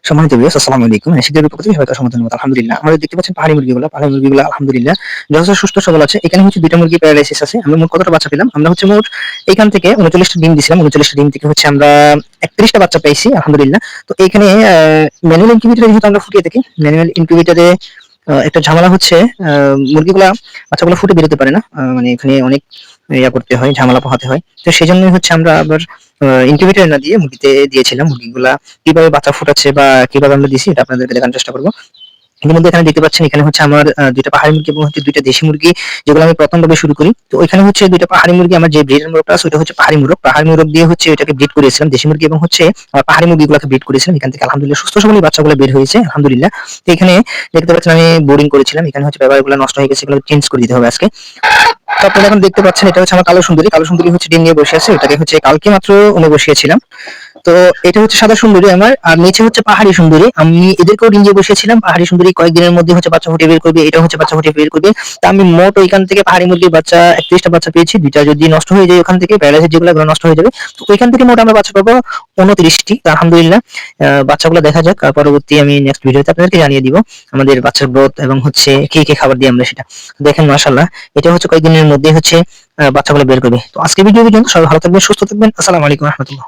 সম্মানিত ভিউয়ার্স, আসসালামু আলাইকুম। শীতের পক্ষ থেকে সবাইকে সম্বোধন করছি। আলহামদুলিল্লাহ। আমরা দেখতে পাচ্ছেন পাহাড়ি মুরগিগুলো আলহামদুলিল্লাহ যথেষ্ট সুস্থ সবল আছে। এখানে হচ্ছে ২টা মুরগি প্যারালাইসিস আছে। আমরা মোট কতটা বাচ্চা পেলাম? আমরা হচ্ছে মোট এখান থেকে ৩৯টা ডিম দিছিলাম। ৩৯টা ডিম থেকে হচ্ছে আমরা ৩১টা বাচ্চা পেয়েছি আলহামদুলিল্লাহ। তো এইখানে ম্যানুয়াল ইনকিউবেটরে যেহেতু আমরা ফুটিয়ে থাকি, ম্যানুয়াল ইনকিউবেটরে একটা ঝামেলা হচ্ছে বাচ্চাগুলো ফুটে বেরোতে পারে না। মানে এখানে অনেক করতে হয়, ঝামেলা পোহাতে হয়। তো সেজন্যই হচ্ছে আমরা আবার ইনকিউবেটরে না দিয়ে মুরগিতে দিয়েছিলাম। মুরগিগুলা কিভাবে বাচ্চা ফুটাচ্ছে বা কিভাবে আমরা দিছি এটা আপনাদেরকে দেখানোর চেষ্টা করব। ইতিমধ্যে এখানে দেখতে পাচ্ছেন, এখানে হচ্ছে আমার ২টা পাহাড়ি মুরগি এবং হচ্ছে ২টা দেশি মুরগি, যেগুলো আমি প্রথমভাবে শুরু করি। তো ওইখানে হচ্ছে ২টা পাহাড়ি মুরগি, আমার যে ব্রিডের মোরগটা আছে ওটা হচ্ছে পাহাড়ি মোরগ। পাহাড়ি মোরগ দিয়ে হচ্ছে এটাকে ব্রিড করিয়েছিলাম দেশি মুরগি, এবং হচ্ছে পাহাড়ি মুরগিগুলোকে ব্রিড করেছিলাম। এখান থেকে আলহামদুলিল্লাহ সুস্থ সবল বাচ্চাগুলো বের হয়েছে আলহামদুলিল্লাহ। তো এখানে দেখতে পাচ্ছেন আমি বোর্ডিং করেছিলাম। এখানে হচ্ছে পেপারগুলো নষ্ট হয়ে গেছে, এগুলো চেঞ্জ করে দিতে হবে আজকে। তো আপনারা এখন দেখতে পাচ্ছেন এটা হচ্ছে আমার কালো সুন্দরী। কালো সুন্দরী হচ্ছে ডিম নিয়ে বসে আছে। এটাকে হচ্ছে কালকে মাত্র উনি বসিয়েছিলাম। তো এটা হচ্ছে সাদা সুন্দরী আমার, আর নিচে হচ্ছে পাহাড়ি সুন্দরী। আমি এদেরকেও ডিম দিয়ে বসিয়েছিলাম। পাহাড়ি সুন্দরী কয়েকদিনের মধ্যে হচ্ছে বাচ্চা ফুটিয়ে বের করবে, এটা হচ্ছে বাচ্চা ফুটিয়ে বের করবে। তো আমি মোট ওইখান থেকে পাহাড়ি মুরগির বাচ্চা 31টা বাচ্চা পেয়েছি। 2টা যদি নষ্ট হয়ে যায় ওখান থেকে, প্যারালাইসিস যেগুলো এগুলো নষ্ট হয়ে যাবে। তো ওইখান থেকে মোট আমরা বাচ্চা পাবো 29টি। তো আলহামদুলিল্লাহ বাচ্চাগুলো দেখা যাক। পরবর্তী আমি নেক্সট ভিডিওতে আপনাদেরকে জানিয়ে দিব আমাদের বাচ্চার গ্রোথ এবং হচ্ছে কি কি খাবার দিই আমরা সেটা। দেখেন মাশাআল্লাহ, এটা হচ্ছে কয়েকদিনের মধ্যে হচ্ছে বাচ্চাগুলো বের করবে। তো আজকে ভিডিও পর্যন্ত, সবাই ভালো থাকবেন, সুস্থ থাকবেন। আসসালামু আলাইকুম ওয়া রাহমাতুল্লাহ।